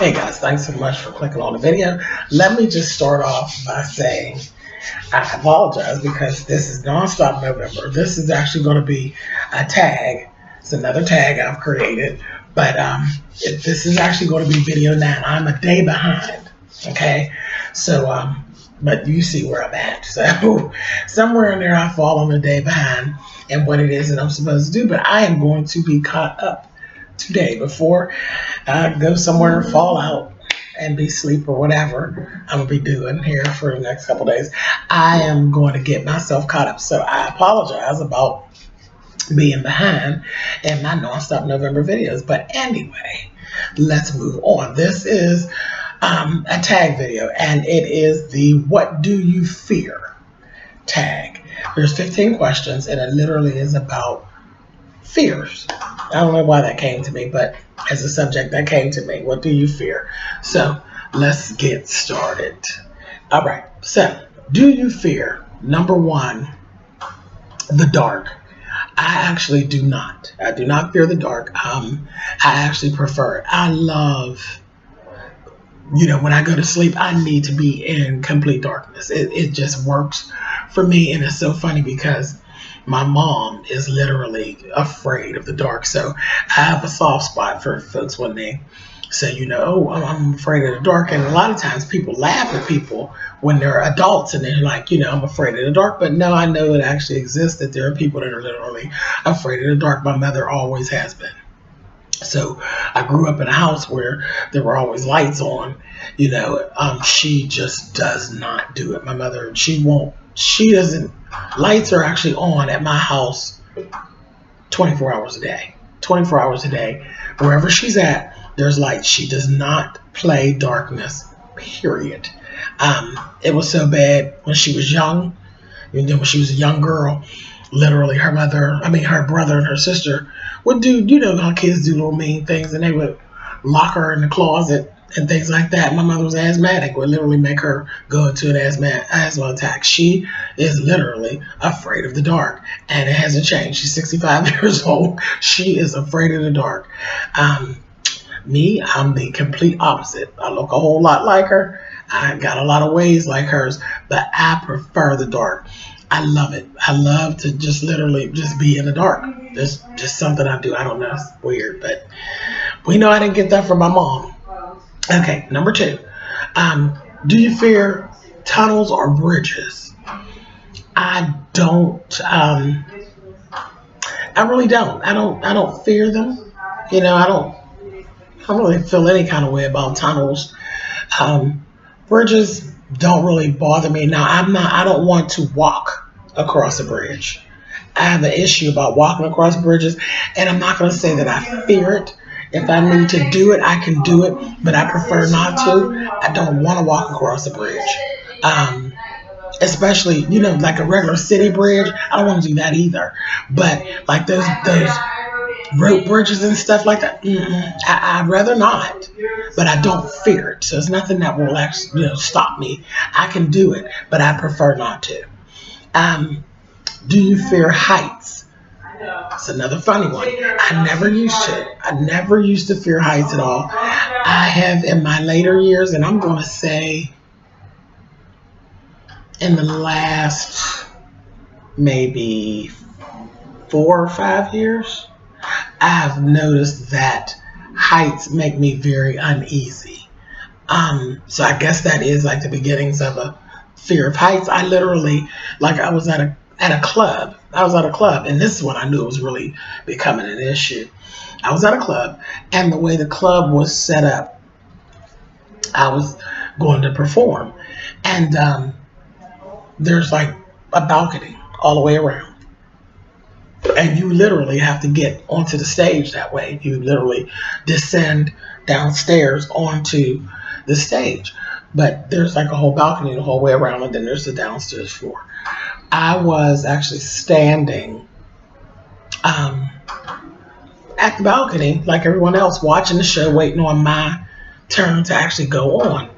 Hey guys, thanks so much for clicking on the video. Let me just start off by saying I apologize because this is Nonstop November. This is actually going to be a tag. It's another tag I've created, but this is actually going to be video 9. I'm a day behind. Okay, so but you see where I'm at. So somewhere in there, I fall on a day behind and what it is that I'm supposed to do. But I am going to be caught up today before I go somewhere and fall out and be asleep or whatever I'm gonna be doing here for the next couple days. I am going to get myself caught up. So I apologize about being behind in my Nonstop November videos. But anyway, let's move on. This is a tag video, and it is the "What do you fear?" tag. There's 15 questions, and it literally is about fears. I don't know why that came to me, but as a subject that came to me. What do you fear? So let's get started. All right. So, do you fear, number one, the dark? I actually do not. I do not fear the dark. I actually prefer it. I love, when I go to sleep, I need to be in complete darkness. It just works for me. And it's so funny because my mom is literally afraid of the dark. So I have a soft spot for folks when they say, oh, I'm afraid of the dark. And a lot of times people laugh at people when they're adults and they're like, I'm afraid of the dark. But no, I know it actually exists, that there are people that are literally afraid of the dark. My mother always has been. So I grew up in a house where there were always lights on. She just does not do it. My mother, she doesn't. Lights are actually on at my house 24 hours a day. 24 hours a day. Wherever she's at, there's lights. She does not play darkness, period. It was so bad when she was young. When she was a young girl, literally her brother and her sister would do, how kids do little mean things, and they would lock her in the closet and things like that. My mother was asthmatic, would literally make her go into an asthma attack. She is literally afraid of the dark, and it hasn't changed. She's 65 years old. She is afraid of the dark. Me, I'm the complete opposite. I look a whole lot like her. I got a lot of ways like hers, but I prefer the dark. I love it. I love to just literally just be in the dark. It's just something I do. I don't know. It's weird, but we know I didn't get that from my mom. Okay, number 2. Do you fear tunnels or bridges? I don't. I really don't. I don't fear them. I don't really feel any kind of way about tunnels. Bridges don't really bother me. Now, I don't want to walk across a bridge. I have an issue about walking across bridges, and I'm not going to say that I fear it. If I need to do it, I can do it, but I prefer not to. I don't want to walk across a bridge. Especially, like a regular city bridge. I don't want to do that either. But like those rope bridges and stuff like that, I'd rather not. But I don't fear it. So it's nothing that will actually, stop me. I can do it, but I prefer not to. Do you fear heights? It's another funny one. I never used to. I never used to fear heights at all. I have in my later years, and I'm going to say in the last maybe 4 or 5 years, I've noticed that heights make me very uneasy. So I guess that is like the beginnings of a fear of heights. I literally, I was at a club. I was at a club, and this is when I knew it was really becoming an issue. I was at a club, and the way the club was set up, I was going to perform, and there's like a balcony all the way around. And you literally have to get onto the stage that way. You literally descend downstairs onto the stage. But there's like a whole balcony the whole way around, and then there's the downstairs floor. I was actually standing at the balcony like everyone else, watching the show, waiting on my turn to actually go on.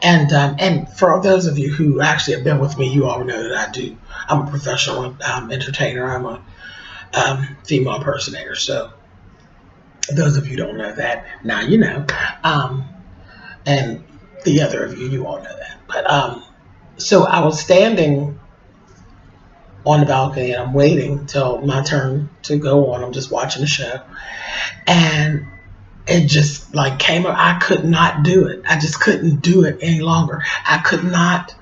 And for those of you who actually have been with me, you all know that I'm a professional entertainer. I'm a female impersonator. So those of you who don't know that, now you know. And the other of you, you all know that. But so I was standing on the balcony and I'm waiting till my turn to go on. I'm just watching the show. And it just like came up. I could not do it. I just couldn't do it any longer. I could not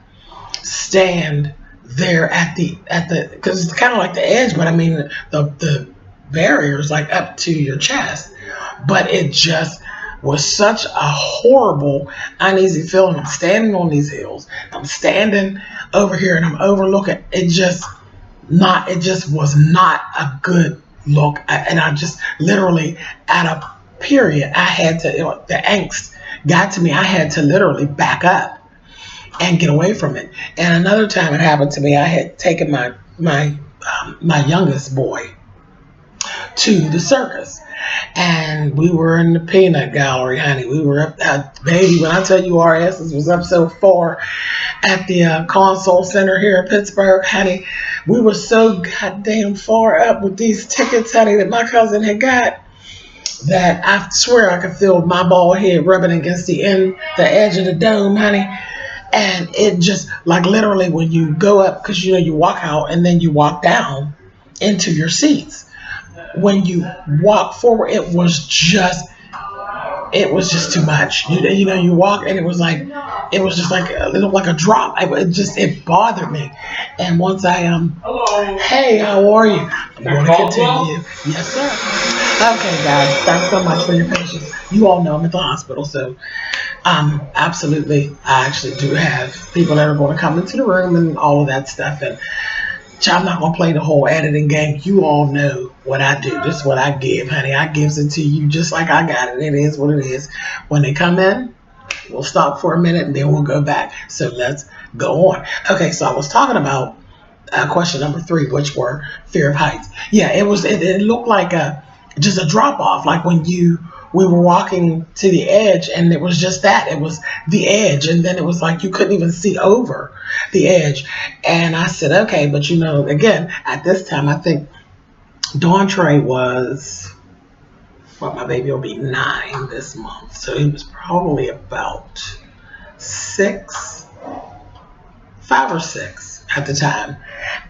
stand there at the because it's kind of like the edge, but I mean the barrier is like up to your chest, but it just was such a horrible uneasy feeling. I'm standing on these hills, I'm standing over here and I'm overlooking it just was not a good look. And I just literally at a period I had to, the angst got to me. I had to literally back up and get away from it. And another time it happened to me, I had taken my youngest boy to the circus, and we were in the peanut gallery, honey. We were up, baby. When I tell you our asses was up so far at the console center here in Pittsburgh, honey, we were so goddamn far up with these tickets, honey, that my cousin had got, that I swear I could feel my bald head rubbing against the edge of the dome, honey. And it just like literally when you go up, because you know you walk out and then you walk down into your seats. When you walk forward, it was just too much. You know, you walk and it was just like it looked like a drop. It bothered me. And once I hey, how are you? I'm going to continue. Yes, sir. Okay, guys, thanks so much for your patience. You all know I'm at the hospital, so absolutely, I actually do have people that are going to come into the room and all of that stuff. And I'm not going to play the whole editing game. You all know what I do. This is what I give, honey. I gives it to you just like I got it. It is what it is. When they come in, we'll stop for a minute and then we'll go back. So let's go on. Okay, so I was talking about question number 3, which were fear of heights. Yeah, it looked like just a drop off, like when we were walking to the edge and it was just that. It was the edge, and then it was like you couldn't even see over the edge. And I said, okay, but you know, again, at this time, I think Dawn Trey was, well, my baby will be 9 this month. So he was probably about 6, 5 or 6 at the time.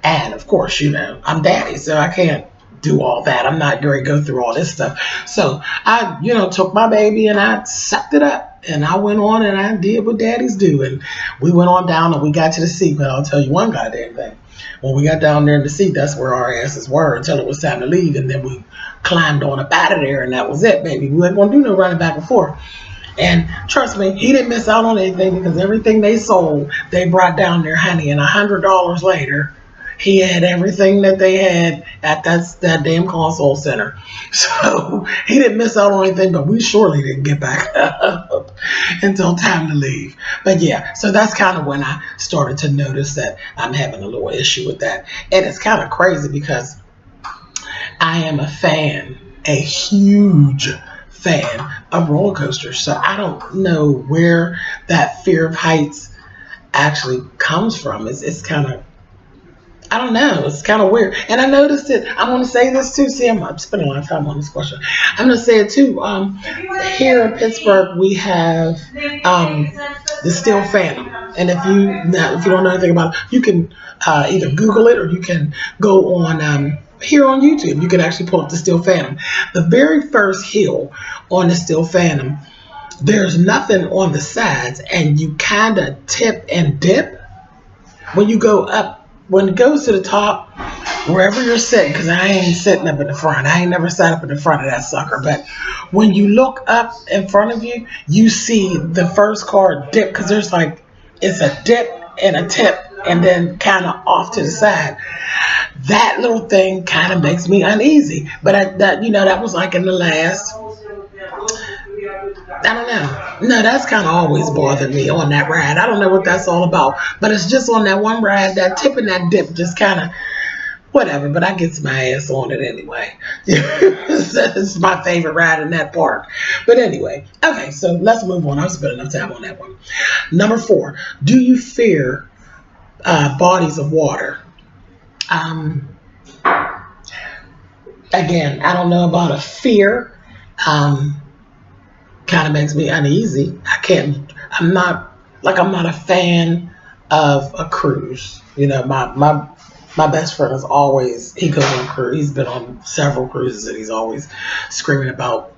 And of course, you know, I'm daddy, so I can't do all that. I'm not going to go through all this stuff. So I, you know, took my baby and I sucked it up and I went on and I did what daddies do. And we went on down and we got to the seat. But I'll tell you one goddamn thing. When we got down there in the seat, that's where our asses were until it was time to leave. And then we climbed on up out of there and that was it, baby. We weren't going to do no running back and forth. And trust me, he didn't miss out on anything because everything they sold, they brought down there, honey. And $100 later, he had everything that they had at that damn console center. So he didn't miss out on anything, but we surely didn't get back up until time to leave. But yeah, so that's kind of when I started to notice that I'm having a little issue with that. And it's kind of crazy because I am a huge fan of roller coasters. So I don't know where that fear of heights actually comes from. It's kind of, I don't know. It's kind of weird. And I noticed it. I want to say this too. See, I'm spending a lot of time on this question. I'm going to say it too. Here in Pittsburgh, we have the Steel Phantom. And if you don't know anything about it, you can either Google it or you can go on here on YouTube. You can actually pull up the Steel Phantom. The very first hill on the Steel Phantom, there's nothing on the sides, and you kind of tip and dip when you go up. When it goes to the top, wherever you're sitting, because I ain't sitting up in the front. I ain't never sat up in the front of that sucker. But when you look up in front of you, you see the first car dip, because there's like, it's a dip and a tip, and then kind of off to the side. That little thing kind of makes me uneasy. But that was like in the last, I don't know. No, that's kind of always bothered me on that ride. I don't know what that's all about. But it's just on that one ride, that tip and that dip just kind of, whatever. But I get my ass on it anyway. It's my favorite ride in that park. But anyway, okay, so let's move on. I've spent enough time on that one. Number 4, do you fear bodies of water? Again, I don't know about a fear. kind of makes me uneasy. I can't. I'm not I'm not a fan of a cruise. You know, my best friend is always he goes on a cruise. He's been on several cruises and he's always screaming about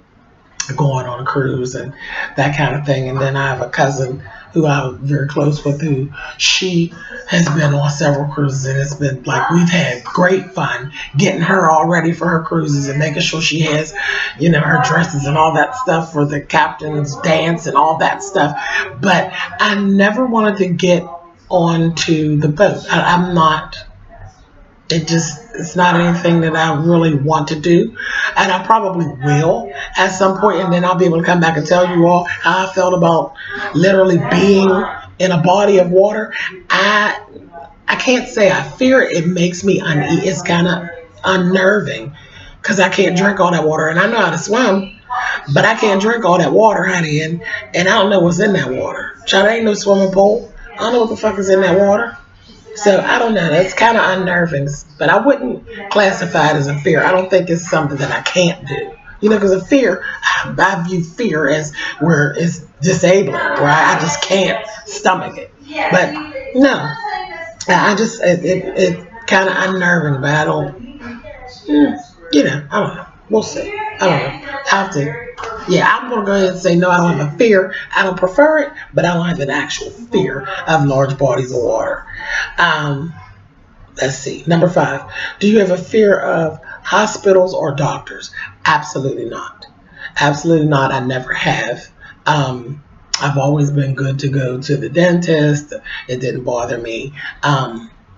going on a cruise and that kind of thing. And then I have a cousin who I'm very close with who she has been on several cruises and it's been like we've had great fun getting her all ready for her cruises and making sure she has, you know, her dresses and all that stuff for the captain's dance and all that stuff. But I never wanted to get onto the boat. I'm not it's not anything that I really want to do. And I probably will at some point, and then I'll be able to come back and tell you all how I felt about literally being in a body of water. I I can't say I fear it. It makes me uneasy. It's kind of unnerving because I can't drink all that water, and I know how to swim, but I can't drink all that water, honey, and I don't know what's in that water. Child, ain't no swimming pool. I don't know what the fuck is in that water. So I don't know. That's kind of unnerving, but I wouldn't classify it as a fear. I don't think it's something that I can't do. You know, because a fear, I view fear as where it's disabling, where I just can't stomach it. But no, I just it kind of unnerving, but I don't. You know, I don't know. We'll see. I don't know. I have to. Yeah, I'm gonna go ahead and say no. I don't have a fear. I don't prefer it, but I don't have an actual fear of large bodies of water. Um, let's see. Number 5. Do you have a fear of hospitals or doctors? Absolutely not. Absolutely not. I never have. I've always been good to go to the dentist. It didn't bother me.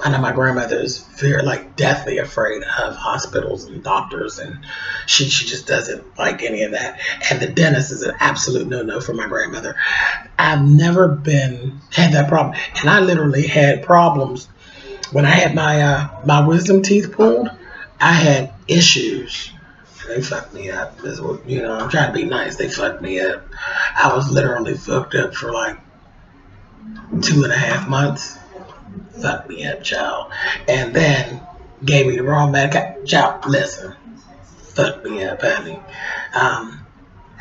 I know my grandmother is very deathly afraid of hospitals and doctors, and she just doesn't like any of that. And the dentist is an absolute no for my grandmother. I've never had that problem, and I literally had problems when I had my wisdom teeth pulled. I had issues. They fucked me up. I'm trying to be nice. They fucked me up. I was literally fucked up for 2.5 months. Fucked me up, child. And then gave me the wrong medication. Child, listen. Fucked me up, honey.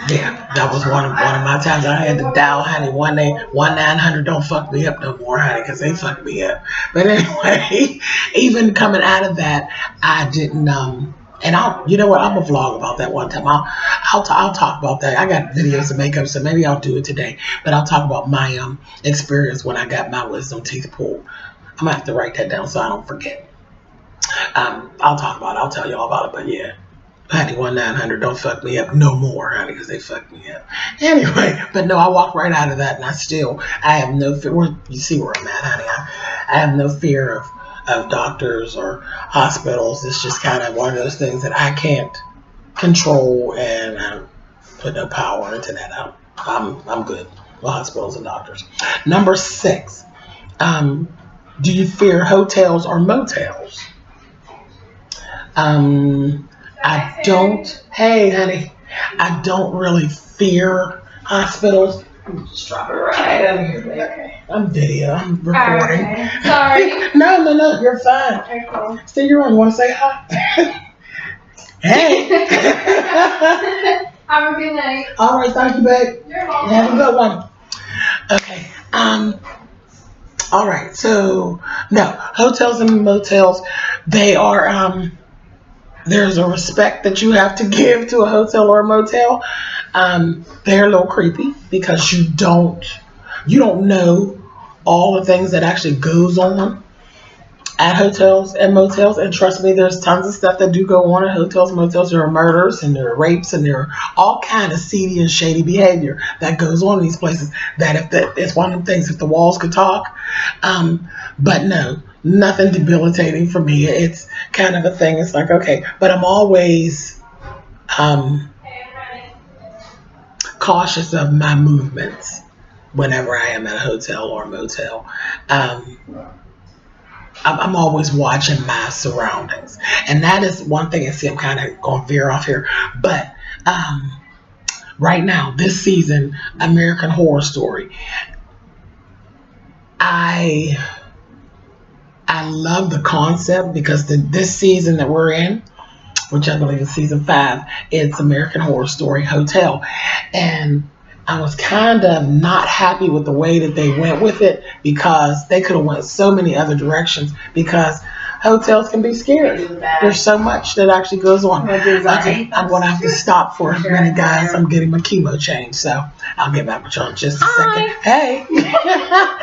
Yeah, that was one of my times I had to dial, honey, 1-900 don't fuck me up no more, honey, because they fucked me up. But anyway, even coming out of that, I didn't, and you know what, I'm gonna vlog about that one time. I'll talk about that. I got videos to make up, so maybe I'll do it today. But I'll talk about my experience when I got my wisdom teeth pulled. I'm gonna have to write that down so I don't forget. I'll talk about it. I'll tell you all about it. But yeah, honey, 1-900 don't fuck me up no more, honey, because they fucked me up. Anyway, but no, I walked right out of that, and I have no fear. You see where I'm at, honey. I have no fear of doctors or hospitals. It's just kind of one of those things that I can't control, and I don't put no power into that. I'm good with hospitals and doctors. Number 6. Do you fear hotels or motels? I don't. Hey, honey, I don't really fear hospitals. Just drop it right out of here, baby. I'm video. I'm recording. Okay. Sorry. No. You're fine. Okay, cool. Stay your own. You want to say hi? Hey. Have a good night. All right. Thank you, babe. You're welcome. Have a good one. Okay. All right. So no, hotels and motels. They are. There's a respect that you have to give to a hotel or a motel. They're a little creepy because you don't know all the things that actually goes on at hotels and motels. And trust me, there's tons of stuff that do go on at hotels and motels. There are murders and there are rapes and there are all kind of seedy and shady behavior that goes on in these places. It's one of the things if the walls could talk. But no, nothing debilitating for me. It's kind of a thing. It's like, okay, but I'm always cautious of my movements whenever I am at a hotel or a motel. I'm always watching my surroundings. And that is one thing. And see, I'm kind of going to veer off here. But right now, this season, American Horror Story, I love the concept because this season that we're in, which I believe is season 5, it's American Horror Story Hotel. And I was kind of not happy with the way that they went with it because they could have went so many other directions because hotels can be scary. There's so much that actually goes on. Okay, I'm going to have to stop for a minute, guys. I'm getting my chemo changed, so I'll get back with y'all in just a second. Hey.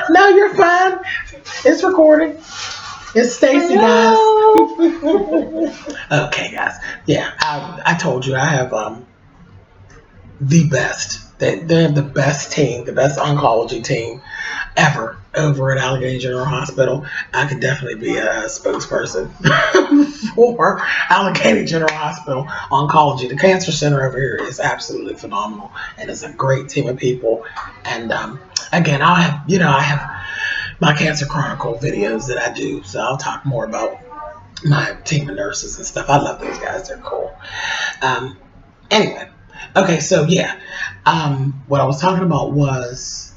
No, you're fine. It's recorded. It's Stacy, guys. Okay, guys. Yeah, I told you I have the best. They have the best team, the best oncology team ever over at Allegheny General Hospital. I could definitely be a spokesperson for Allegheny General Hospital Oncology. The cancer center over here is absolutely phenomenal, and it's a great team of people. And again, I have my Cancer Chronicle videos that I do, so I'll talk more about my team of nurses and stuff. I love those guys; they're cool. Anyway, okay, so yeah, what I was talking about was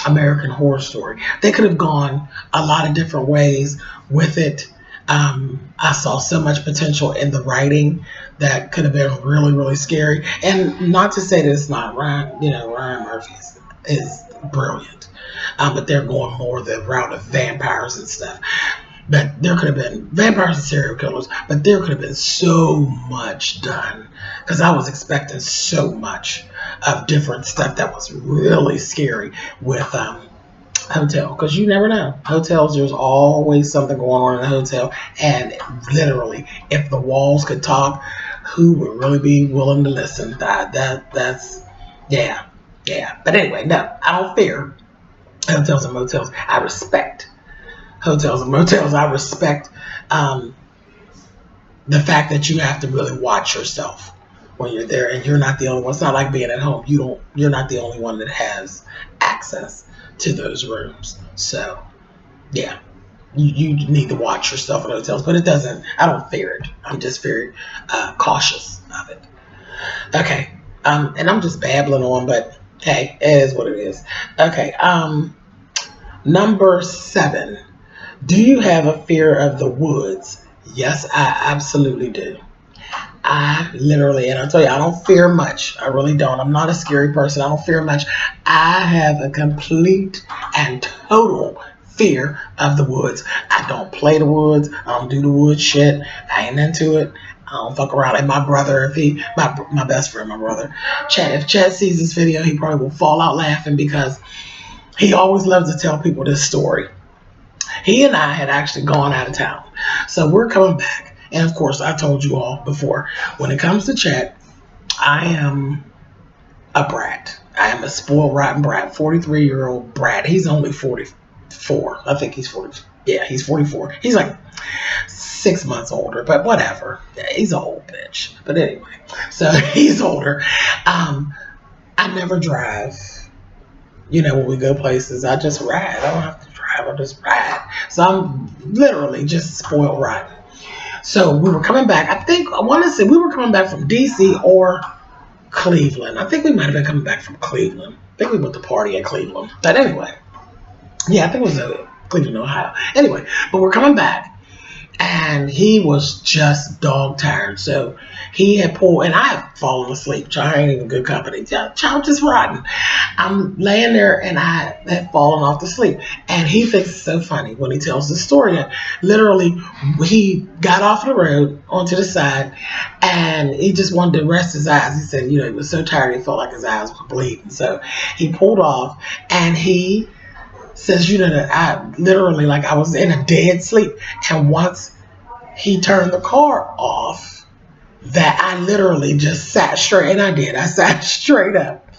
American Horror Story. They could have gone a lot of different ways with it. I saw so much potential in the writing that could have been really, really scary. And not to say that it's not Ryan, Ryan Murphy is brilliant, but they're going more the route of vampires and stuff. But there could have been vampires and serial killers, but there could have been so much done because I was expecting so much of different stuff that was really scary with hotel, because you never know. Hotels, there's always something going on in a hotel, and literally, if the walls could talk, who would really be willing to listen? That's yeah. But anyway, no, I don't fear hotels and motels. I respect hotels and motels. I respect the fact that you have to really watch yourself when you're there, and you're not the only one. It's not like being at home. You're not the only one that has access to those rooms. So yeah, you need to watch yourself in hotels, but I don't fear it. I'm just very cautious of it. Okay. And I'm just babbling on, but hey, it is what it is. Okay. Number 7. Do you have a fear of the woods? Yes, I absolutely do. And I tell you, I don't fear much. I really don't. I'm not a scary person. I don't fear much. I have a complete and total fear of the woods. I don't play the woods. I don't do the woods shit. I ain't into it. I don't fuck around. And my brother, my best friend, my brother, Chad, if Chad sees this video, he probably will fall out laughing because he always loves to tell people this story. He and I had actually gone out of town. So we're coming back. And of course, I told you all before, when it comes to Chet, I am a brat. I am a spoiled, rotten brat, 43-year-old brat. He's only 44. I think he's 40. Yeah, he's 44. He's like 6 months older, but whatever. He's an old bitch. But anyway, so he's older. I never drive. When we go places, I just ride. I don't have to drive. I just ride. So I'm literally just spoiled rotten. So we were coming back. I want to say we were coming back from DC or Cleveland. I think we might have been coming back from Cleveland. I think we went to party in Cleveland. But anyway, yeah, I think it was Cleveland, Ohio. Anyway, but we're coming back. And he was just dog tired. So he had pulled, and I had fallen asleep. So I ain't even good company. Child just rotten. I'm laying there and I had fallen off to sleep. And he thinks it's so funny when he tells the story that literally he got off the road onto the side and he just wanted to rest his eyes. He said, he was so tired he felt like his eyes were bleeding. So he pulled off and he says, that I literally, like I was in a dead sleep. And once he turned the car off, that I literally just sat straight. And I did. I sat straight up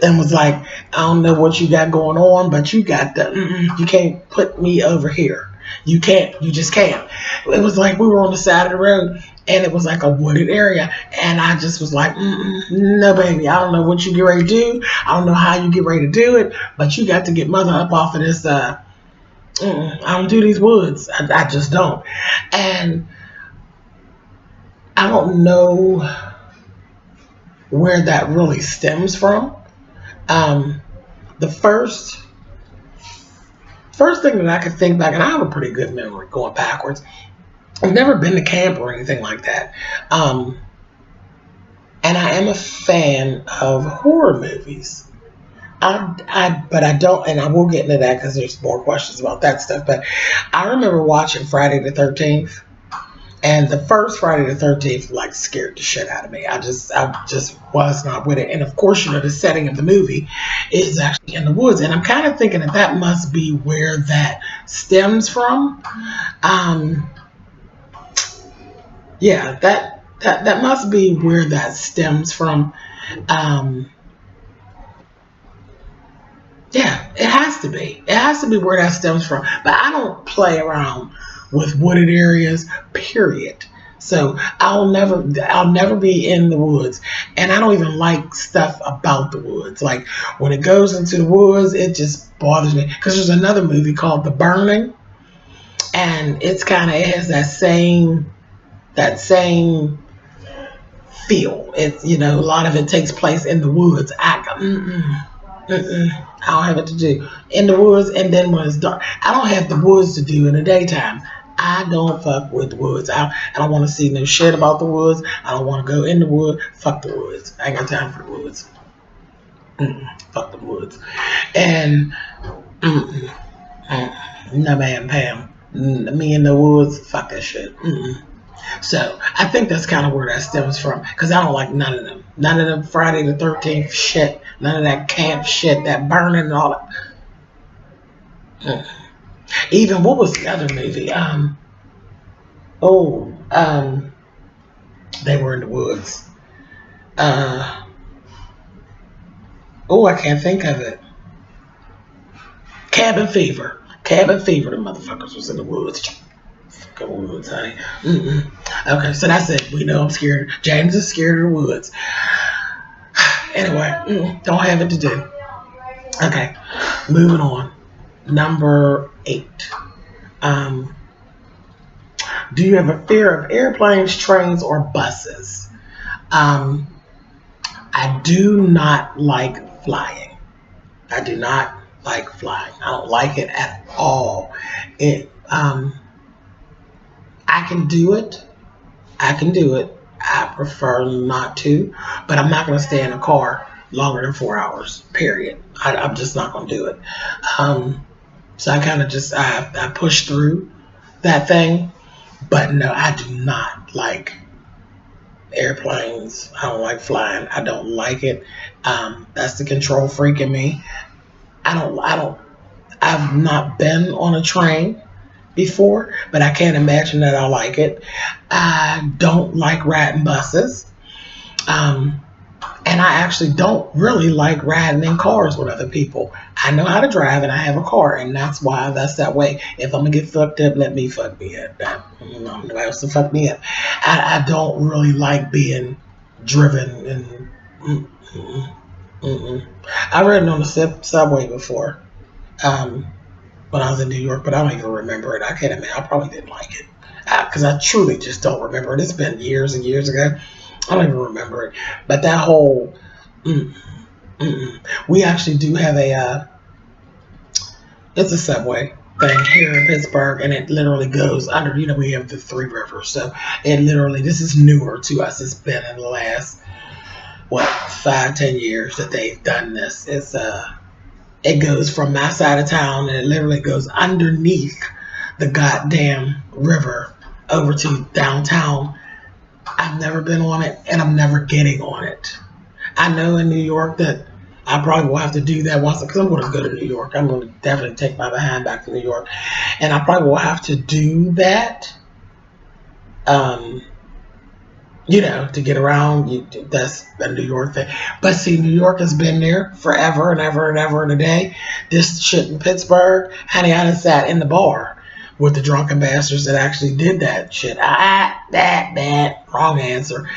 and was like, I don't know what you got going on, but you got you can't put me over here. You can't. You just can't. It was like we were on the side of the road and it was like a wooded area. And I just was like, no, baby, I don't know what you get ready to do. I don't know how you get ready to do it, but you got to get mother up off of this. I don't do these woods. I just don't. And I don't know where that really stems from. The first thing that I could think back, and I have a pretty good memory going backwards. I've never been to camp or anything like that. and I am a fan of horror movies. But I don't, and I will get into that because there's more questions about that stuff. But I remember watching Friday the 13th, and the first Friday the 13th like scared the shit out of me. I just was not with it. And of course, the setting of the movie is actually in the woods, and I'm kind of thinking that that must be where that stems from. Um, yeah, that must be where that stems from. Um, Yeah, it has to be. It has to be where that stems from. But I don't play around with wooded areas, period. So I'll never be in the woods. And I don't even like stuff about the woods. Like when it goes into the woods, it just bothers me. Because there's another movie called The Burning, and it has that same feel. It's a lot of it takes place in the woods. I don't have it to do in the woods, and then when it's dark, I don't have the woods to do in the daytime. I don't fuck with the woods. I don't want to see no shit about the woods. I don't want to go in the woods. Fuck the woods. I ain't got time for the woods. Fuck the woods. And mm-mm, no man, Pam. Me in the woods. Fuck that shit. So I think that's kind of where that stems from because I don't like none of them. None of them Friday the 13th shit. None of that camp shit, that burning and all that. Even what was the other movie? Oh, they were in the woods. Uh, oh, I can't think of it. Cabin Fever. Cabin Fever. The motherfuckers was in the woods. Fucking woods, honey. Okay, so that's it. We know I'm scared. James is scared of the woods. Anyway, don't have it to do. Okay, moving on. Number 8. Um, do you have a fear of airplanes, trains, or buses? Um, I do not like flying. I do not like flying. I don't like it at all. It. I can do it. I can do it. I prefer not to, but I'm not going to stay in a car longer than 4 hours. Period. I'm just not going to do it. Um, so I kind of just I push through that thing. But no, I do not like airplanes. I don't like flying. I don't like it. That's the control freak in me. I don't. I've not been on a train before, but I can't imagine that I like it. I don't like riding buses. Um, and I actually don't really like riding in cars with other people. I know how to drive and I have a car, and that's why that's that way. If I'm gonna get fucked up, let me fuck me up. Nobody else to fuck me up. I don't really like being driven and. Mm, mm, mm. I ridden on the subway before when I was in New York, but I don't even remember it. I can't admit I probably didn't like it because I truly just don't remember it. It's been years and years ago. I don't even remember it. But that whole mm, we actually do have it's a subway thing here in Pittsburgh, and it literally goes under. We have the Three Rivers, so it literally this is newer to us. It's been in the last 5-10 years that they've done this. It goes from my side of town, and it literally goes underneath the goddamn river over to downtown. I've never been on it, and I'm never getting on it. I know in New York that I probably will have to do that once because I'm going to go to New York. I'm going to definitely take my behind back to New York, and I probably will have to do that. Um, to get around. That's a New York thing. But see, New York has been there forever and ever and ever and a day. This shit in Pittsburgh, honey, I done sat in the bar with the drunken bastards that actually did that shit. Wrong answer.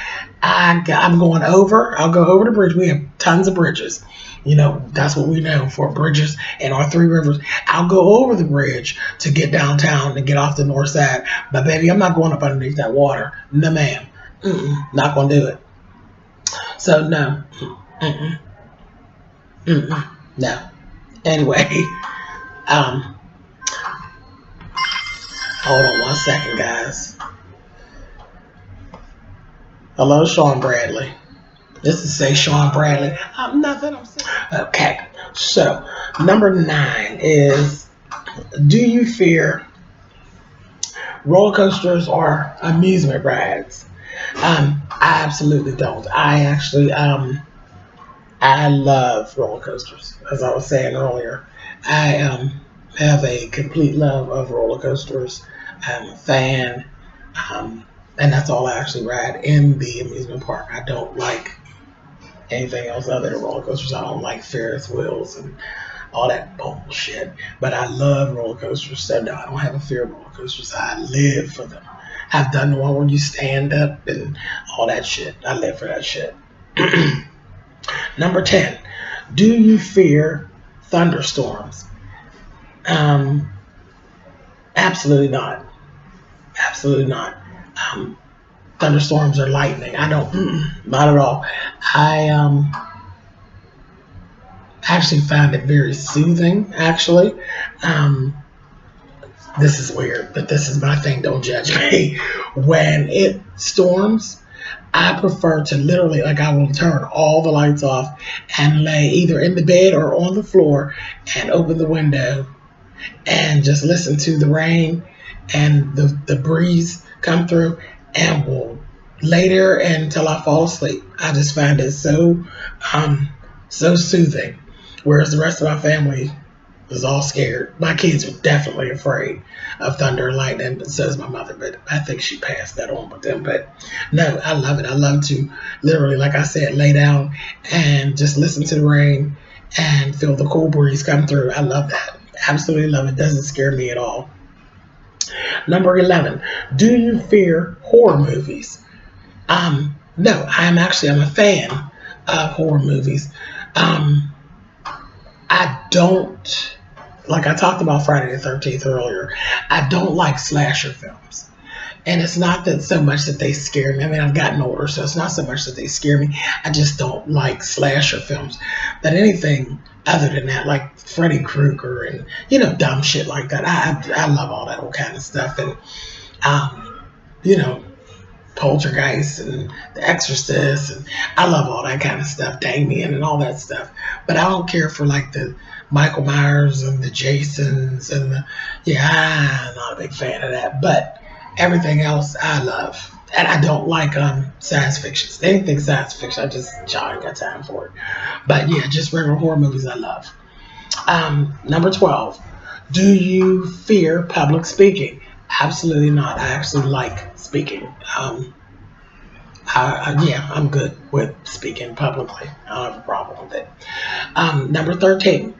I'm going over. I'll go over the bridge. We have tons of bridges. That's what we know for bridges and our Three Rivers. I'll go over the bridge to get downtown and get off the north side. But baby, I'm not going up underneath that water. No, ma'am. Not gonna do it. So no. Mm-mm. No. Anyway, um, hold on 1 second, guys. Hello, Sean Bradley. This is say Sean Bradley. I'm nothing. I'm saying. Okay. So number 9 is: do you fear roller coasters or amusement rides? I absolutely don't. I love roller coasters, as I was saying earlier. I have a complete love of roller coasters. I'm a fan, um, and that's all I actually ride in the amusement park. I don't like anything else other than roller coasters. I don't like Ferris wheels and all that bullshit. But I love roller coasters, so no, I don't have a fear of roller coasters. I live for them. I've done the one where you stand up and all that shit. I live for that shit. Number 10, do you fear thunderstorms? Um, absolutely not. Absolutely not. Um, thunderstorms are lightning. I don't, not at all. I actually find it very soothing, actually. Um, this is weird, but this is my thing. Don't judge me. When it storms, I prefer to literally, like, I will turn all the lights off and lay either in the bed or on the floor and open the window and just listen to the rain and the breeze come through, and will lay there until I fall asleep. I just find it um, so soothing. Whereas the rest of my family was all scared. My kids were definitely afraid of thunder and lightning, but so is my mother. But I think she passed that on with them. But no, I love it. I love to literally, like I said, lay down and just listen to the rain and feel the cool breeze come through. I love that. Absolutely love it. Doesn't scare me at all. Number 11. Do you fear horror movies? No, I'm a fan of horror movies. Um, I don't, like I talked about Friday the 13th earlier, I don't like slasher films. And it's not that so much that they scare me. I mean, I've gotten older, so it's not so much that they scare me. I just don't like slasher films. But anything other than that, like Freddy Krueger and, dumb shit like that, I love all that old kind of stuff. And, you know, Poltergeist and The Exorcist, and I love all that kind of stuff, Damien and all that stuff. But I don't care for like the Michael Myers and the Jasons and yeah, I'm not a big fan of that. But everything else I love. And I don't like science fiction. Anything science fiction, I ain't got time for it. But yeah, just regular horror movies I love. Number 12, do you fear public speaking? Absolutely not. I actually like speaking. Yeah, I'm good with speaking publicly. I don't have a problem with it. Number 13,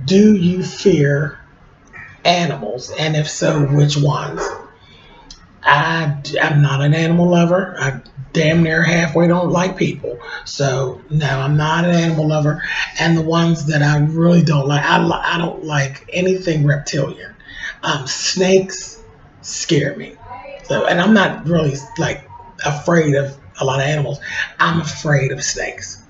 do you fear animals? And if so, which ones? I'm not an animal lover. I damn near halfway don't like people. So no, I'm not an animal lover. And the ones that I really don't like, I don't like anything reptilian. Snakes scare me. So, and I'm not really like afraid of a lot of animals. I'm afraid of snakes.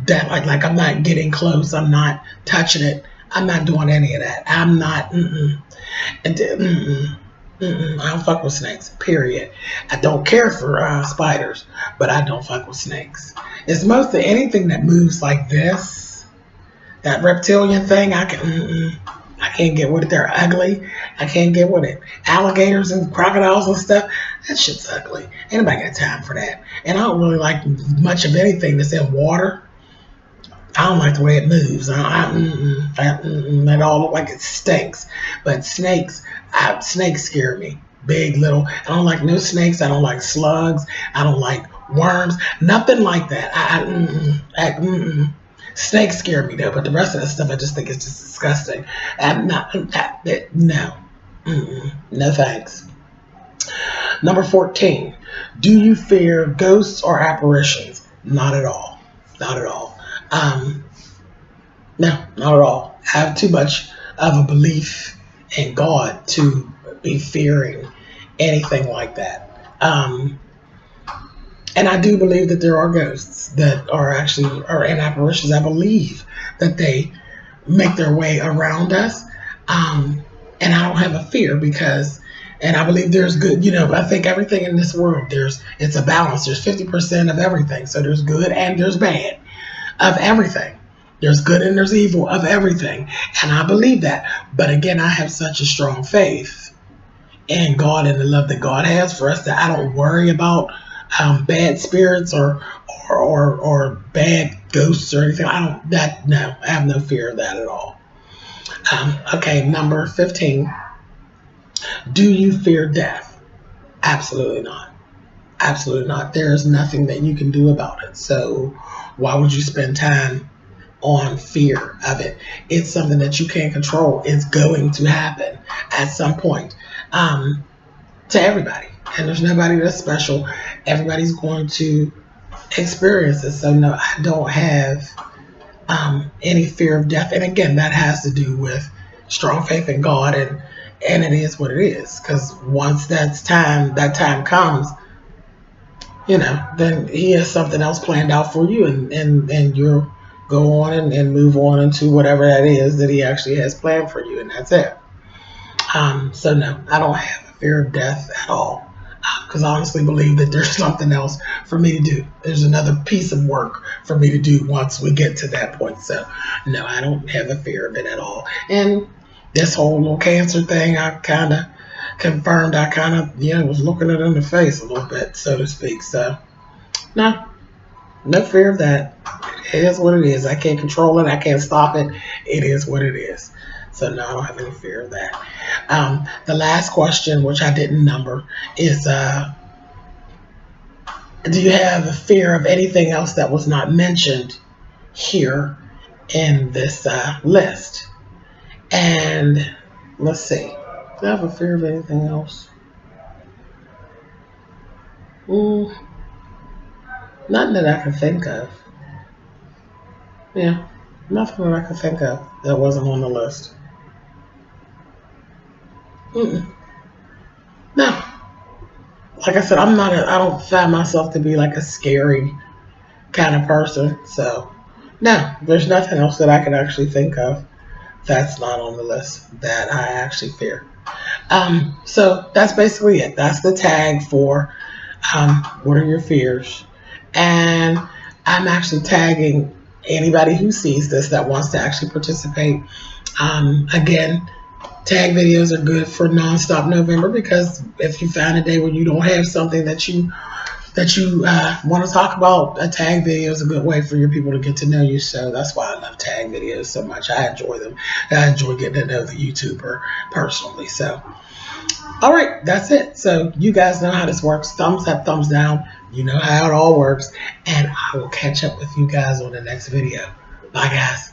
That like I'm not getting close. I'm not touching it. I'm not doing any of that. I'm not. I don't fuck with snakes. Period. I don't care for spiders, but I don't fuck with snakes. It's mostly anything that moves like this. That reptilian thing, I can't get with it. They're ugly. I can't get with it. Alligators and crocodiles and stuff, that shit's ugly. Ain't nobody got time for that. And I don't really like much of anything that's in water. I don't like the way it moves. It all look like it stinks. But snakes scare me. Big, little. I don't like no snakes. I don't like slugs. I don't like worms. Nothing like that. Snakes scare me though, but the rest of that stuff I just think is just disgusting. I'm not. No. No thanks. Number 14. Do you fear ghosts or apparitions? Not at all. Not at all. Um, no, not at all. I have too much of a belief in God to be fearing anything like that. And I do believe that there are ghosts that are in apparitions. I believe that they make their way around us. And I don't have a fear because And I believe there's good, I think everything in this world, it's a balance. There's 50% of everything. So there's good and there's bad of everything. There's good and there's evil of everything. And I believe that. But again, I have such a strong faith in God and the love that God has for us that I don't worry about bad spirits or bad ghosts or anything. No, I have no fear of that at all. Okay, number 15. Do you fear death? Absolutely not. Absolutely not. There is nothing that you can do about it. So why would you spend time on fear of it? It's something that you can't control. It's going to happen at some point to everybody. And there's nobody that's special. Everybody's going to experience it. So no, I don't have any fear of death. And again, that has to do with strong faith in God, and it is what it is. Because once that time comes, then He has something else planned out for you, and you'll go on and move on into whatever that is that He actually has planned for you, and that's it. So no, I don't have a fear of death at all. Because I honestly believe that there's something else for me to do. There's another piece of work for me to do once we get to that point. So, no, I don't have a fear of it at all. And this whole little cancer thing, I kind of confirmed. I kind of, was looking it in the face a little bit, so to speak. So, no fear of that. It is what it is. I can't control it. I can't stop it. It is what it is. So no, I don't have any fear of that. The last question, which I didn't number, is do you have a fear of anything else that was not mentioned here in this list? And let's see. Do I have a fear of anything else? Nothing that I can think of. Yeah, nothing that I can think of that wasn't on the list. Mm-mm. No, like I said, I don't find myself to be like a scary kind of person. So, no, there's nothing else that I can actually think of that's not on the list that I actually fear. So that's basically it. That's the tag for what are your fears. And I'm actually tagging anybody who sees this that wants to actually participate. Again, tag videos are good for nonstop November because if you find a day where you don't have something that you want to talk about, a tag video is a good way for your people to get to know you. So that's why I love tag videos so much. I enjoy them. I enjoy getting to know the YouTuber personally. So, all right, that's it. So you guys know how this works. Thumbs up, thumbs down. You know how it all works. And I will catch up with you guys on the next video. Bye, guys.